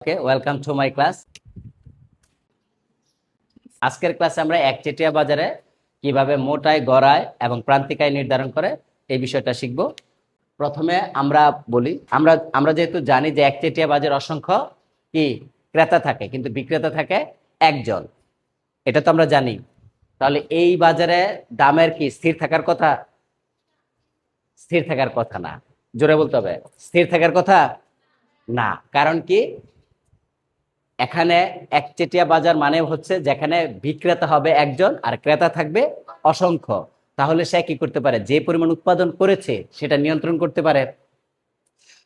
Okay, welcome to my class. আজকের ক্লাসে আমরা একচেটিয়া বাজারে কিভাবে মোট আয়, গড় আয় এবং প্রান্তিক আয় নির্ধারণ করে এই বিষয়টা শিখব। প্রথমে আমরা বলি, আমরা আমরা যেহেতু জানি যে একচেটিয়া বাজারে অসংখ্য কি ক্রেতা থাকে কিন্তু বিক্রেতা থাকে একজন, এটা তো আমরা জানি। তাহলে এই বাজারে দামের কি স্থির থাকার কথা? স্থির থাকার কথা না। জোরে বলতে হবে, স্থির থাকার কথা না। কারণ কি, এখানে একচেটিয়া বাজার মানে হচ্ছে যেখানে বিক্রেতা হবে একজন আর ক্রেতা থাকবে অসংখ্য। তাহলে সে কি করতে পারে? যে পরিমাণ উৎপাদন করেছে সেটা নিয়ন্ত্রণ করতে পারে।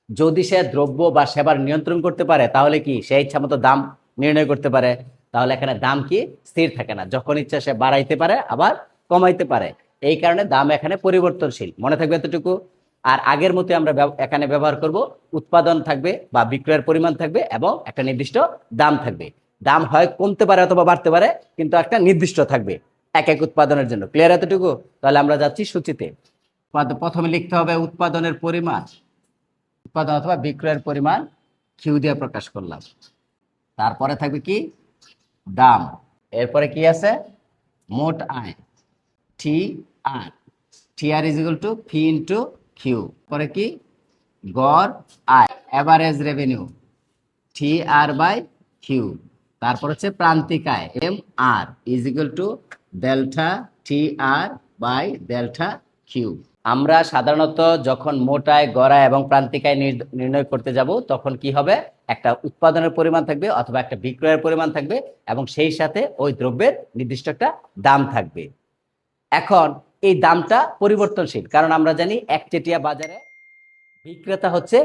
যদি সে দ্রব্য বা সেবার নিয়ন্ত্রণ করতে পারে তাহলে কি সে ইচ্ছা মতো দাম নির্ণয় করতে পারে। তাহলে এখানে দাম কি স্থির থাকে না, যখন ইচ্ছা সে বাড়াইতে পারে আবার কমাইতে পারে। এই কারণে দাম এখানে পরিবর্তনশীল, মনে থাকবে এতটুকু। আর আগের মতো আমরা এখানে ব্যবহার করব, উৎপাদন থাকবে বা বিক্রয়ের পরিমাণ থাকবে এবং একটা নির্দিষ্ট দাম থাকবে। দাম হয় কমতে পারে অথবা বাড়তে পারে, কিন্তু একটা নির্দিষ্ট থাকবে এক এক উৎপাদনের জন্য। ক্লিয়ার এতটুকু? তাহলে আমরা যাচ্ছি সূচিতে। প্রথমে লিখতে হবে উৎপাদনের পরিমাণ, উৎপাদন অথবা বিক্রয়ের পরিমাণ কিউ দিয়ে প্রকাশ করলাম। তারপরে থাকবে কি? দাম। এরপরে কি আছে? মোট আয়, T R. T R is equal to P into Q. পরে কি? গড় আয়, average revenue, T R by Q. তারপর হচ্ছে প্রান্তিক আয়, M R is equal to delta T R by delta Q. আমরা সাধারণত যখন মোট আয়, গড় আয় এবং প্রান্তিক আয় নির্ণয় করতে যাব তখন কি হবে? একটা উৎপাদনের পরিমাণ থাকবে অথবা একটা বিক্রয়ের পরিমাণ থাকবে এবং সেই সাথে ওই দ্রব্যের নির্দিষ্ট একটা দাম থাকবে। এখন এই দামটা পরিবর্তনশীল, কারণ আমরা জানি একচেটিয়া বাজারে বিক্রেতা হচ্ছে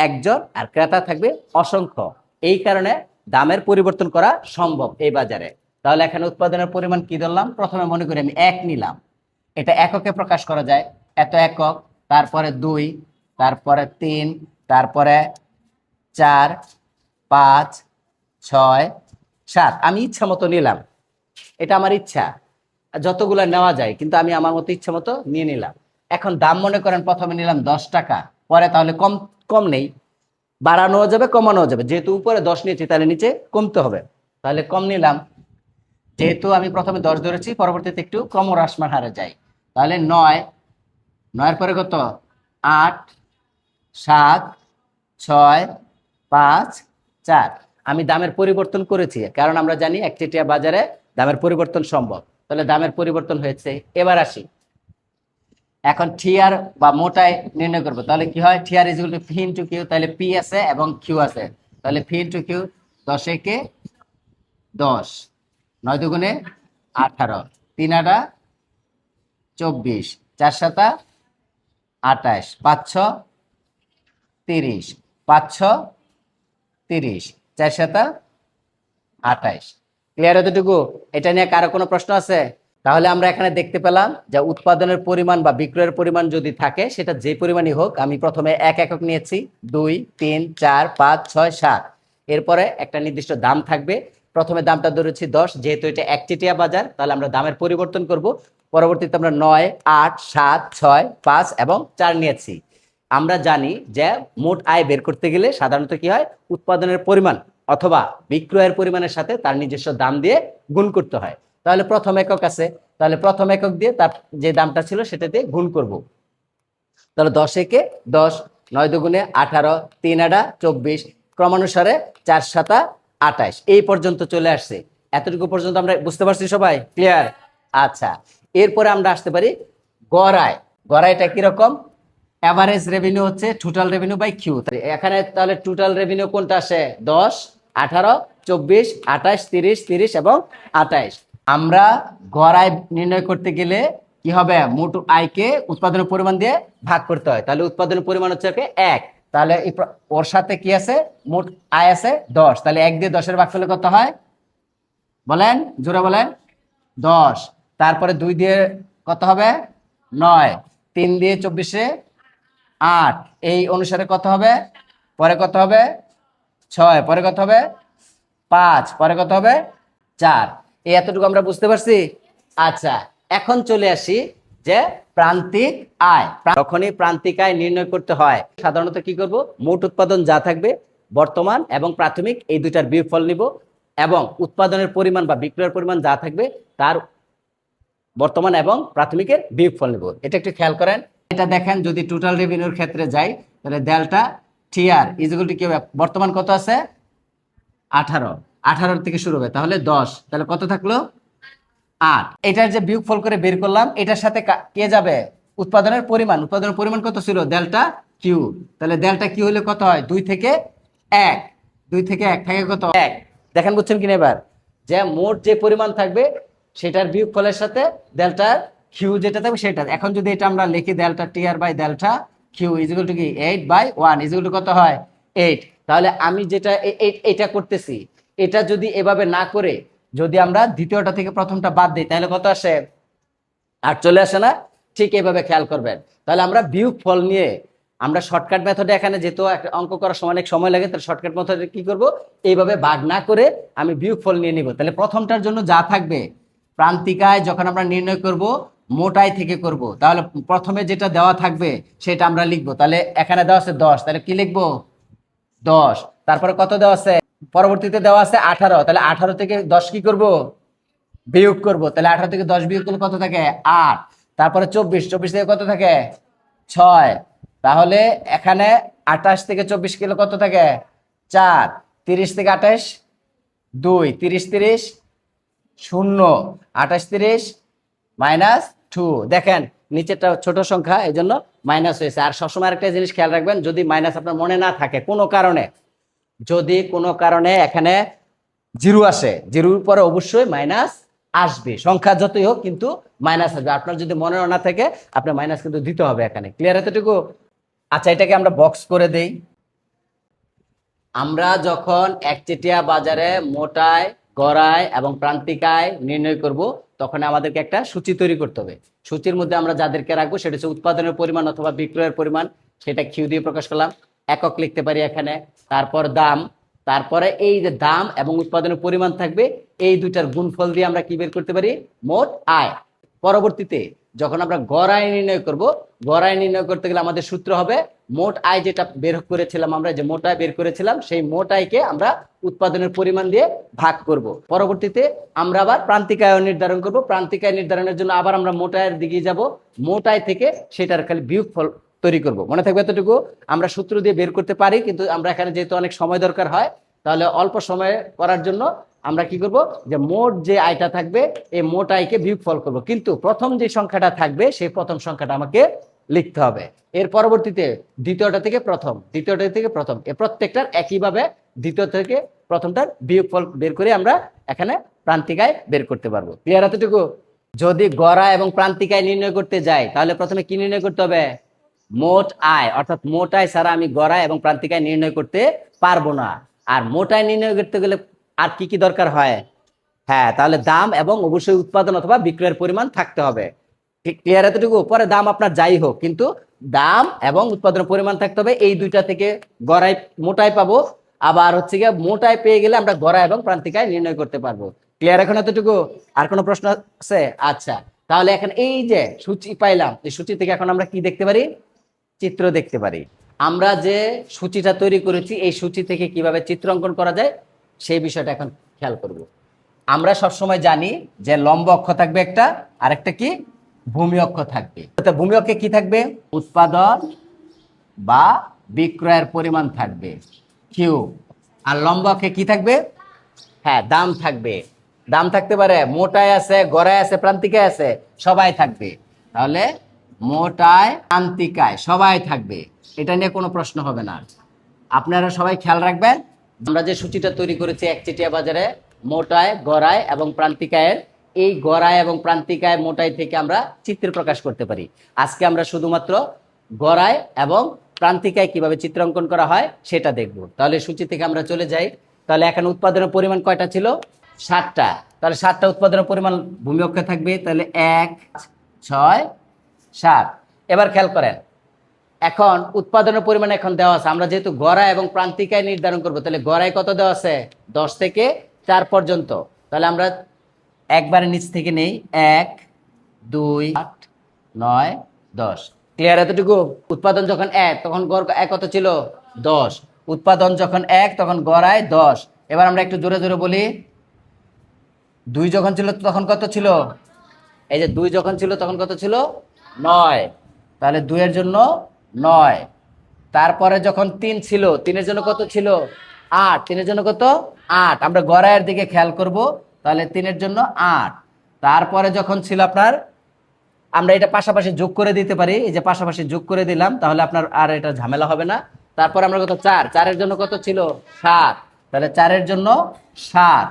একজন আর ক্রেতা থাকবে অসংখ্য। এই কারণে দামের পরিবর্তন করা সম্ভব এই বাজারে। তাহলে এখানে উৎপাদনের পরিমাণ কি ধরলাম? প্রথমে মনে করি আমি এক নিলাম, এটা এককে প্রকাশ করা যায়, এত একক। তারপরে 2, তারপরে 3, তারপরে 4, 5, 6, 7। আমি ইচ্ছা মতো নিলাম, এটা আমার ইচ্ছা, যতগুলো নেওয়া যায়, কিন্তু আমি আমার মতো ইচ্ছা মতো নিয়ে নিলাম। এখন দাম মনে করেন প্রথমে নিলাম 10 টাকা, পরে তাহলে কম কম নেই, বাড়ানো যাবে কমানো যাবে। যেহেতু উপরে 10 নিয়েছি তাহলে নিচে কমতে হবে, তাহলে কম নিলাম। যেহেতু আমি প্রথমে 10 ধরেছি, পরবর্তীতে একটু ক্রমহ্রাসমান হারে যাই। তাহলে 9, 9 পরে কত? 8, 7, 6, 5, 4। আমি দামের পরিবর্তন করেছি, কারণ আমরা জানি একচেটিয়া বাজারে দামের পরিবর্তন সম্ভব। তাহলে দামের পরিবর্তন হয়েছে। এবার আসি, এখন টিআর বা মোটায় নির্ণয় করবো। তাহলে কি হয়? TR is equal to P into Q. তাহলে পি আছে এবং কিউ আছে, তাহলে পি ইনটু কিউ। 10 একে 10, 9 দুগুণে 18, 3 আটা 24, 4 সাতা 28, 5 6 30, 5 6 30, 4 সাতা 28। ক্লিয়ার এতটুকু? এটা নিয়ে কারো কোনো প্রশ্ন আছে? তাহলে আমরা এখানে দেখতে পেলাম যে উৎপাদনের পরিমাণ বা বিক্রয়ের পরিমাণ যদি থাকে, সেটা যে পরিমাণই হোক, আমি প্রথমে এক একক নিয়েছি 2, 3, 4, 5, 6, 7। এরপরে একটা নির্দিষ্ট দাম থাকবে। প্রথমে দামটা ধরেছি 10, যেহেতু এটা একচেটিয়া বাজার তাহলে আমরা দামের পরিবর্তন করব। পরবর্তীতে আমরা 9, 8, 7, 6, 5 এবং 4 নিয়েছি। আমরা জানি যে মোট আয় বের করতে গেলে সাধারণত কি হয়? উৎপাদনের পরিমাণ অথবা বিক্রয়ের পরিমাণের সাথে তার নিজস্ব দাম দিয়ে গুণ করতে হয়। তাহলে প্রথম একক আছে, তাহলে প্রথম একক দিয়ে তার যে দামটা ছিল সেটা দিয়ে গুণ করব। তাহলে 10 একে 10, 9 দুগুণে 18, 3 আটা 24, ক্রমানুসারে 4 সাতা 28। এই পর্যন্ত চলে আসছে। এতটুকু পর্যন্ত আমরা বুঝতে পারছি সবাই? ক্লিয়ার? আচ্ছা, এরপরে আমরা আসতে পারি গড় আয়। গড় আয়টা কিরকম? এভারেজ রেভিনিউ হচ্ছে টোটাল রেভিনিউ বাই কিউ। এখানে তাহলে টোটাল রেভিনিউ কোনটা আসে? 10, 18, 24, 28, 30, 30 এবং 28। আমরা গড় আয় নির্ণয় করতে গেলে কি হবে? মোট আয়কে উৎপাদনের পরিমাণ দিয়ে ভাগ করতে হয়। তাহলে উৎপাদনের পরিমাণ হচ্ছে 1। তাহলে ওর সাথে কি আছে? মোট আয় আছে 10। তাহলে 1 দিয়ে 10 এর ভাগ করলে কত হয়? বলেন, জোরে বলেন। 10। তারপরে 2 দিয়ে কত হবে? 9। 3 দিয়ে 24-এ 8। এই অনুসারে কত হবে? পরে কত হবে? 6। পরে কত হবে? 5। পরে কত হবে? 4। এই এতটুকু আমরা বুঝতে পারছি? আচ্ছা, এখন চলে আসি যে প্রান্তিক আয়। যখনই প্রান্তিক আয় নির্ণয় করতে হয় সাধারণত কি করব? মোট উৎপাদন যা থাকবে বর্তমান এবং প্রাথমিক এই দুইটার বিয়োগফল নিব এবং উৎপাদনের পরিমাণ বা বিক্রয়ের পরিমাণ যা থাকবে তার বর্তমান এবং প্রাথমিকের বিয়োগফল নিব। এটা একটু খেয়াল করেন। এটা দেখেন যদি টোটাল রেভিনিউর ক্ষেত্রে যাই তাহলে delta TR is equal to কি হবে, বর্তমান কত আছে 18, 18 থেকে শুরু হবে তাহলে 10, তাহলে কত থাকলো 8। এটার যে বিয়োগফল করে বের করলাম এটার সাথে কে যাবে, উৎপাদনের পরিমাণ। উৎপাদনের পরিমাণ কত ছিল, ডেল্টা কিউ। তাহলে ডেল্টা কিউ হলে কত হয়, 2 থেকে 1, 2 থেকে 1 থাকে কত 1। দেখেন বুঝছেন কিনা এবার, যে মোট যে পরিমাণ থাকবে সেটার বিয়োগফলের সাথে ডেল্টার কিউ যেটা থাকবে সেটা। এখন যদি এটা আমরা লিখি delta TR by delta Q is equal to কি 8/1 ইজ ইকুয়াল টু কত হয় 8। তাহলে আমি যেটা এটা করতেছি এটা যদি এভাবে না করে যদি আমরা দ্বিতীয়টা থেকে প্রথমটা বাদ দিই তাহলে কত আসে, 8 চলে আসে না। ঠিক এইভাবে খেয়াল করবেন। তাহলে আমরা বিয়োগফল নিয়ে আমরা শর্টকাট মেথডে, এখানে যেহেতু অঙ্ক করার সময় অনেক সময় লাগে, তাহলে শর্টকাট মেথডে কি করব, এইভাবে ভাগ না করে আমি বিয়োগফল নিয়ে নিব। তাহলে প্রথমটার জন্য যা থাকবে প্রান্তিকায় যখন আমরা নির্ণয় করব মোটাই থেকে করব, তাহলে প্রথমে যেটা দেওয়া থাকবে সেটা আমরা লিখব। তাহলে এখানে দেওয়া আছে 10, তাহলে কি লিখব 10। তারপরে কত দেওয়া আছে, পরবর্তীতে দেওয়া আছে 18, তাহলে 18 থেকে 10 কি করব, বিয়োগ করব। তাহলে 18 থেকে 10 বিয়োগ করলে কত থাকে 8। তারপরে 24, 24 থেকে কত থাকে 6। তাহলে এখানে 28 থেকে 24 কিলো কত থাকে 4। 30 থেকে 28 2, 30 30 0, 28 30 -2। দেখেন নিচেরটা ছোট সংখ্যা এই জন্য মাইনাস হয়েছে। আর সবসময় একটা জিনিস খেয়াল রাখবেন, যদি মাইনাস আপনার মনে না থাকে কোনো কারণে, যদি কোনো কারণে এখানে জিরো আসে, জিরোর পরে অবশ্যই মাইনাস আসবে, সংখ্যা যতই হোক কিন্তু মাইনাস আসবে। আপনার যদি মনে না থাকে আপনার মাইনাস কিন্তু দিতে হবে এখানে। ক্লিয়ার এতটুকু? আচ্ছা, এটাকে আমরা বক্স করে দেই। আমরা যখন একচেটিয়া বাজারে মোটায়, গড়ায় এবং প্রান্তিকায় নির্ণয় করব তখন আমাদেরকে একটা সূচি তৈরি করতে হবে। সূচির মধ্যে আমরা যাদেরকে রাখবো সেটা হচ্ছে উৎপাদনের পরিমাণ অথবা বিক্রয়ের পরিমাণ, সেটা কিউ দিয়ে প্রকাশ করলাম। একক লিখতে পারি এখানে। তারপর দাম, তারপরে এই যে দাম এবং উৎপাদনের পরিমাণ থাকবে এই দুইটার গুণফল দিয়ে আমরা কি বের করতে পারি, মোট আয়। পরবর্তীতে যখন আমরা গড় আয় নির্ণয় করব, গড় আয় নির্ণয় করতে গেলে আমাদের সূত্র হবে মোট আয় যেটা বের করেছিলাম আমরা, যে মোট আয় বের করেছিলাম সেই মোট আয়কে আমরা উৎপাদনের পরিমাণ দিয়ে ভাগ করব। পরবর্তীতে আমরা আবার প্রান্তিক আয় নির্ধারণ করব। প্রান্তিক আয় নির্ধারণের জন্য আবার আমরা মোট আয়ের দিকে যাব, মোট আয় থেকে সেটার খালি বিয়োগফল তৈরি করব। মনে থাকবে এতটুকু? আমরা সূত্র দিয়ে বের করতে পারি, কিন্তু আমরা এখানে যেহেতু অনেক সময় দরকার হয় তাহলে অল্প সময়ে করার জন্য আমরা কি করব, যে মোট যে আয়টা থাকবে এই মোট আয়কে বিয়োগফল করব। কিন্তু প্রথম যে সংখ্যাটা থাকবে সেই প্রথম সংখ্যাটা আমাকে লিখতে হবে। এর পরবর্তীতে দ্বিতীয়টা থেকে প্রথম, দ্বিতীয়টা থেকে প্রথম, এ প্রত্যেকটার একইভাবে দ্বিতীয় থেকে প্রথমটার বিয়োগফল বের করে আমরা এখানে প্রান্তিকায় বের করতে পারবো। ক্লিয়ার এতটুকু? যদি গড়া এবং প্রান্তিকায় নির্ণয় করতে যাই তাহলে প্রথমে কি নির্ণয় করতে হবে, মোট আয়। অর্থাৎ মোট আয় ছাড়া আমি গড়া এবং প্রান্তিকায় নির্ণয় করতে পারবো না। আর মোট আয় নির্ণয় করতে গেলে আর কি কি দরকার হয়, হ্যাঁ, তাহলে দাম এবং অবশ্যই উৎপাদন অথবা বিক্রয়ের পরিমাণ থাকতে হবে। ক্লিয়ার এতটুকু? পরে দাম আপনার যাই হোক কিন্তু দাম এবং উৎপাদনের পরিমাণ থাকতে হবে। এই দুইটা থেকে গড়াই মোটাই পাবো, আবার হচ্ছে গিয়ে মোটাই পেয়ে গেলে আমরা গড়া এবং প্রান্তিকায় নির্ণয় করতে পারবো। ক্লিয়ার এখন এতটুকু? আর কোনো প্রশ্ন আছে? আচ্ছা, তাহলে এখন এই যে সূচি পাইলাম, এই সূচি থেকে এখন আমরা কি দেখতে পারি, চিত্র দেখতে পারি। আমরা যে সূচিটা তৈরি করেছি এই সূচি থেকে কিভাবে চিত্র অঙ্কন করা যায় সেই বিষয়টা এখন খেয়াল করব। আমরা সবসময় জানি যে লম্ব অক্ষ থাকবে একটা, আর একটা কি ভূমি অক্ষ থাকবে। ভূমি অক্ষে কি থাকবে, উৎপাদন বা বিক্রয়ের পরিমাণ থাকবে কিউ। আর লম্ব অক্ষে কি থাকবে, হ্যাঁ, দাম থাকবে। দাম থাকতে পারে মোটায় আছে, গড়ায় আছে, প্রান্তিকায় আছে, সবাই থাকবে। তাহলে মোটায় প্রান্তিকায় সবাই থাকবে, এটা নিয়ে কোনো প্রশ্ন হবে না। আপনারা সবাই খেয়াল রাখবেন, আমরা যে সূচিটা তৈরি করেছি একচেটিয়া বাজারে মোটায়, গড়ায় এবং প্রান্তিকায়ের, এই গড়ায় এবং প্রান্তিকায় মোটাই থেকে আমরা চিত্র প্রকাশ করতে পারি। আজকে আমরা শুধুমাত্র গড়ায় এবং প্রান্তিকায় কিভাবে চিত্র অঙ্কন করা হয় সেটা দেখব। তাহলে সূচি থেকে আমরা চলে যাই। তাহলে এখানে উৎপাদনের পরিমাণ কয়টা ছিল, 7টা। তাহলে 7টা উৎপাদনের পরিমাণ ভূমি অক্ষে থাকবে। তাহলে 1 6 7। এবার খেয়াল করেন, এখন উৎপাদনের পরিমাণ এখন দেওয়া আছে। আমরা যেহেতু গড়াই এবং প্রান্তিকায় নির্ধারণ করব, তাহলে গড়াই কত দেওয়া আছে, 10 থেকে 4 পর্যন্ত। তাহলে আমরা একবারে নিচ থেকে নেই, 1 2 8 9 10। ক্লিয়ার এতটুকু? উৎপাদন যখন 1 তখন গড় 1 কত ছিল 10, উৎপাদন যখন 1 তখন গড় আয় 10। এবার আমরা একটু জোরে জোরে বলি, 2 যখন ছিল তখন কত ছিল? এই যে 2 যখন ছিল তখন কত ছিল? 9। তাহলে 2 এর জন্য 9। তারপরে যখন 3 ছিল, 3 এর জন্য কত ছিল? 8। 3 এর জন্য কত? 8। আমরা গড় আয়ের দিকে খেয়াল করব, তাহলে 3 এর জন্য 8। তারপরে যখন ছিল আপনার, আমরা এটা পাশাপাশি যোগ করে দিতে পারি, এই যে পাশাপাশি যোগ করে দিলাম, তাহলে আপনার আর এটা ঝামেলা হবে না। তারপর আমরা কত? 4। 4 এর জন্য কত ছিল? 7। তাহলে 4 এর জন্য 7।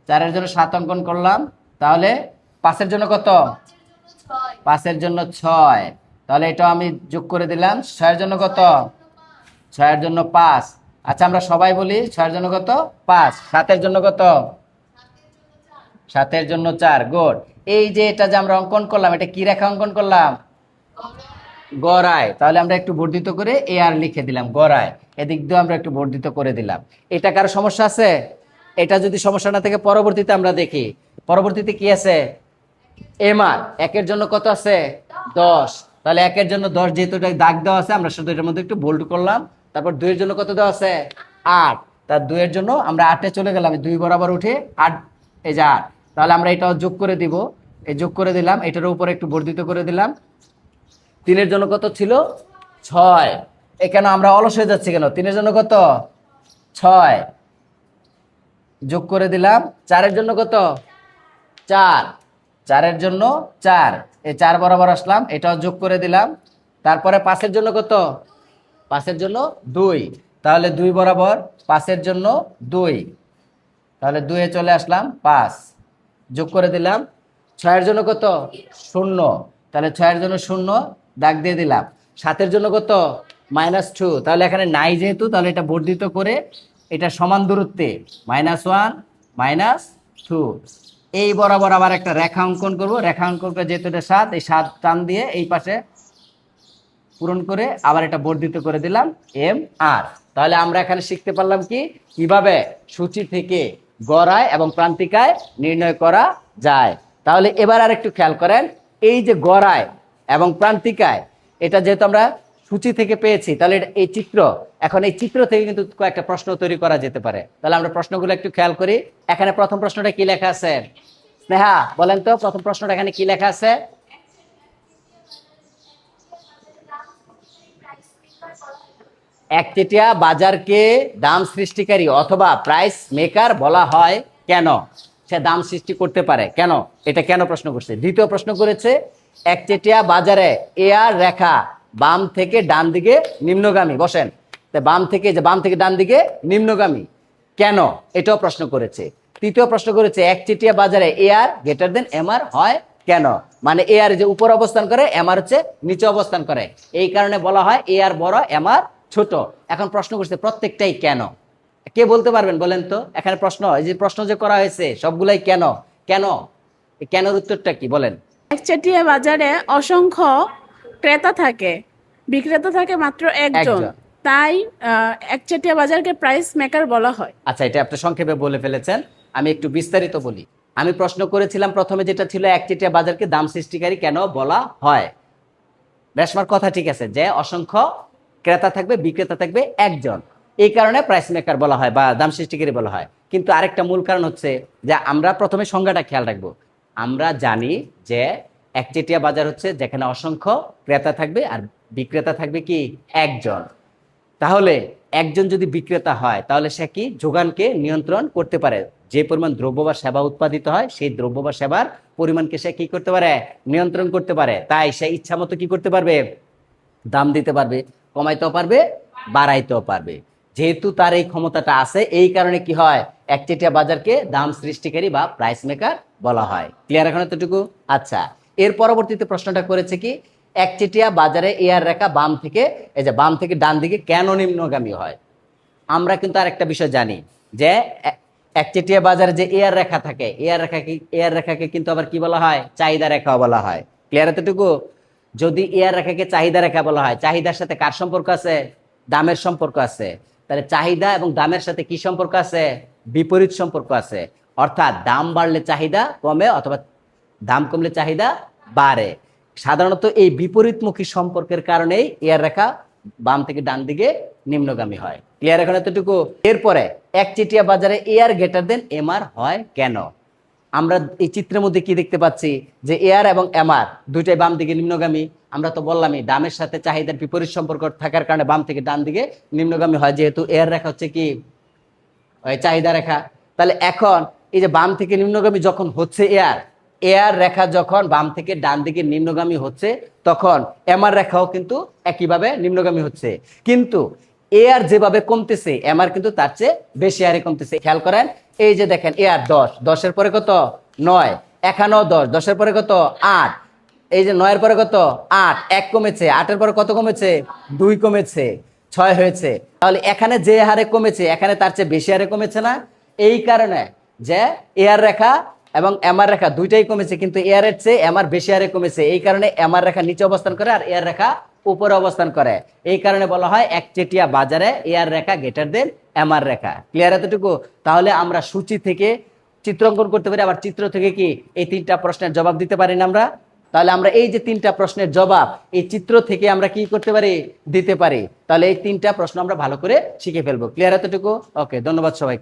4 এর জন্য 7 অঙ্কন করলাম। তাহলে 5 এর জন্য কত? 5 এর জন্য 6। তাহলে এটাও আমি যোগ করে দিলাম। 6 এর জন্য কত? 6 এর জন্য 5। আচ্ছা আমরা সবাই বলি 6 এর জন্য কত? 5। 7 এর জন্য কত? 7 এর জন্য 4। গুড। এই যে এটা যে আমরা অঙ্কন করলাম, এটা কি রেখা অঙ্কন করলাম? গড়ায়। তাহলে আমরা একটু বর্ধিত করে এ আর লিখে দিলাম, গড়ায়। এদিক দিয়ে আমরা একটু বর্ধিত করে দিলাম। এটা কারো সমস্যা আছে? এটা যদি সমস্যা না থাকে পরবর্তীতে আমরা দেখি। পরবর্তীতে কি আছে? এম আর 1 এর জন্য কত আছে? 10। তাহলে 1 এর জন্য 10, যেহেতু এটা দাগ দেওয়া আছে, আমরা শুধু এটার মধ্যে একটু বোল্ড করলাম। তারপর 2 এর জন্য কত দেওয়া আছে? 8। তার 2 এর জন্য আমরা 8 এ চলে গেলাম, 2 বরাবর উঠে 8, এই যে 8। তাহলে আমরা এটাও যোগ করে দিব, এই যোগ করে দিলাম, এটার উপরে একটু বর্ধিত করে দিলাম। 3 এর জন্য কত ছিল? 6। এখানে আমরা অলস হয়ে যাচ্ছি কেন? 3 এর জন্য কত? 6 যোগ করে দিলাম। 4 এর জন্য কত? 4। 4 এর জন্য 4, এই 4 বরাবর আসলাম, এটাও যোগ করে দিলাম। তারপরে 5 এর জন্য কত? 5 এর জন্য 2। তাহলে 2 বরাবর 5 এর জন্য 2, তাহলে 2 এ চলে আসলাম, 5 যোগ করে দিলাম। 6 এর জন্য কত? 0। তাহলে 6 এর জন্য 0 দাগ দিয়ে দিলাম। 7 এর জন্য কত? -2। তাহলে এখানে নাই যেহেতু, তাহলে এটা বর্ধিত করে এটা সমান দূরত্বে -1 -2, এই বরাবর আবার একটা রেখা অঙ্কন করব। রেখা অঙ্কন করে যেহেতু এটা 7, এই 7 টান দিয়ে এই পাশে পূরণ করে আবার এটা বর্ধিত করে দিলাম এম আর। তাহলে আমরা এখানে শিখতে পারলাম কি, কিভাবে সূচি থেকে গড় আয় এবং প্রান্তিক আয় নির্ণয় করা যায়। তাহলে এবার আর একটু খেয়াল করেন, এই যে গড় আয় এবং প্রান্তিক আয়, এটা যেহেতু আমরা সূচি থেকে পেয়েছি, তাহলে এই চিত্র, এখন এই চিত্র থেকে কিন্তু কয়েকটা প্রশ্ন তৈরি করা যেতে পারে। তাহলে আমরা প্রশ্নগুলো একটু খেয়াল করি। এখানে প্রথম প্রশ্নটা কি লেখা আছে? স্নেহা বলেন তো, প্রথম প্রশ্নটা এখানে কি লেখা আছে? একচেটিয়া বাজারকে দাম সৃষ্টিকারী অথবা প্রাইস মেকার বলা হয় কেন? সে দাম সৃষ্টি করতে পারে কেন? এটা কেন প্রশ্ন করছে। দ্বিতীয় প্রশ্ন করেছে, একচেটিয়া বাজারে এআর রেখা বাম থেকে ডান দিকে নিম্নগামী। বসেন, বাম থেকে, যে বাম থেকে ডান দিকে নিম্নগামী কেন? এটাও প্রশ্ন করেছে। তৃতীয় প্রশ্ন করেছে, একচেটিয়া বাজারে এআর গ্রেটার দেন এমআর হয় কেন? মানে এআর যে উপর অবস্থান করে, এমআর হচ্ছে নিচে অবস্থান করে, এই কারণে বলা হয় এআর বড় এমআর ছোট। এখন প্রশ্ন করছে প্রত্যেকটাই কেন, কে বলতে পারবেন বলেন তো? এখানে প্রশ্ন, এই যে প্রশ্ন যে করা হয়েছে সবগুলাই কেন কেন, কেনর উত্তরটা কি বলেন? একচেটিয়া বাজারে অসংখ্য ক্রেতা থাকে, বিক্রেতা থাকে মাত্র একজন, তাই একচেটিয়া বাজারকে প্রাইস মেকার বলা হয়। আচ্ছা, এটা আপনি সংক্ষেপে বলে ফেলেছেন, আমি একটু বিস্তারিত বলি। আমি প্রশ্ন করেছিলাম প্রথমে, যেটা ছিল একচেটিয়া বাজারকে দাম সৃষ্টিকারী কেন বলা হয়। রেশমার কথা ঠিক আছে, যে অসংখ্য ক্রেতা থাকবে, বিক্রেতা থাকবে একজন, এই কারণে প্রাইস মেকার বলা হয় বা দাম সৃষ্টিকারী বলা হয়। কিন্তু আরেকটা মূল কারণ হচ্ছে যে আমরা প্রথমে সংজ্ঞাটা খেয়াল রাখবো। আমরা জানি যে একচেটিয়া বাজার হচ্ছে যেখানে অসংখ্য ক্রেতা থাকবে আর বিক্রেতা থাকবে কি একজন। তাহলে একজন যদি বিক্রেতা হয়, তাহলে সে কি যোগানকে নিয়ন্ত্রণ করতে পারে। যে পরিমাণ দ্রব্য বা সেবা উৎপাদিত হয়, সেই দ্রব্য বা সেবার পরিমাণকে সে কি করতে পারে? নিয়ন্ত্রণ করতে পারে। তাই সে ইচ্ছা মতো কি করতে পারবে? দাম দিতে পারবে, কমাইতেও পারবে, বাড়াইতেও পারবে। যেহেতু তার এই ক্ষমতাটা আছে, এই কারণে কি হয়? একচেটিয়া বাজারকে দাম সৃষ্টিকারী বা প্রাইস মেকার বলা হয়। ক্লিয়ার এখন এতটুকু? আচ্ছা, এর পরবর্তীতে প্রশ্নটা করেছে কি, একচেটিয়া বাজারে এআর রেখা বাম থেকে, এই যে বাম থেকে ডান দিকে কেন নিম্নগামী হয়? আমরা কিন্তু আরেকটা বিষয় জানি যে একচেটিয়া বাজারে যে এআর রেখা থাকে, এআর রেখাকে কিন্তু আবার কি বলা হয়? চাহিদা রেখাও বলা হয়। ক্লিয়ার এতটুকু? যদি এআর রেখাকে চাহিদা রেখা বলা হয়, চাহিদার সাথে কার সম্পর্ক আছে? দামের সম্পর্ক আছে। তাহলে চাহিদা এবং দামের সাথে কি সম্পর্ক আছে? বিপরীত সম্পর্ক আছে। অর্থাৎ দাম বাড়লে চাহিদা কমে অথবা দাম কমলে চাহিদা বাড়ে। সাধারণত এই বিপরীতমুখী সম্পর্কের কারণেই এআর রেখা বাম থেকে ডান দিকে নিম্নগামী হয়। ক্লিয়ার এখন এতটুকু? এরপরে একচেটিয়া বাজারে এআর গ্রেটার দেন এমআর হয় কেন? আমরা এই চিত্রের মধ্যে কি দেখতে পাচ্ছি যে এআর এবং এমআর দুইটাই বাম দিকে নিম্নগামী। আমরা তো বললামই দামের সাথে চাহিদার বিপরীত সম্পর্ক থাকার কারণে বাম থেকে ডান দিকে নিম্নগামী হয়, যেহেতু এআর রেখা হচ্ছে কি ওই চাহিদা রেখা। তাহলে এখন এই যে বাম থেকে নিম্নগামী যখন হচ্ছে এআর, এআর রেখা যখন বাম থেকে ডান দিকে নিম্নগামী হচ্ছে, তখন এমআর রেখাও কিন্তু একইভাবে নিম্নগামী হচ্ছে। কিন্তু এআর যেভাবে কমতেছে এমআর কিন্তু তার চেয়ে বেশি হারে কমতেছে। খেয়াল করেন, এই যে দেখেন এআর 10, 10-এর পরে কত 9, এখানেও 10, 10-এর পরে কত 8, এই যে 9-এর পরে কত 8, 1 কমেছে, 8-এর পরে কত কমেছে 2 কমেছে, 6 হয়েছে। তাহলে এখানে যে হারে কমেছে এখানে তার চেয়ে বেশি হারে কমেছে না? এই কারণে যে এআর রেখা এবং এমআর রেখা দুইটাই কমেছে, কিন্তু এআর এর চেয়ে এমআর বেশি হারে কমেছে। এই কারণে এমআর রেখা নিচে অবস্থান করে আর এআর রেখা উপরে অবস্থান করে। এই কারণে বলা হয় একচেটিয়া বাজারে এআর রেখা গ্রেটার দেন এমআর রেখা। ক্লিয়ার এতটুকু? তাহলে আমরা সূচি থেকে চিত্র অঙ্কন করতে পারি, আবার চিত্র থেকে কি এই 3টা প্রশ্নের জবাব দিতে পারি না আমরা? তাহলে আমরা এই যে 3টা প্রশ্নের জবাব এই চিত্র থেকে আমরা কি করতে পারি, দিতে পারি। তাহলে এই 3টা প্রশ্ন আমরা ভালো করে শিখে ফেলবো। ক্লিয়ার এতটুকু? ওকে, ধন্যবাদ সবাইকে।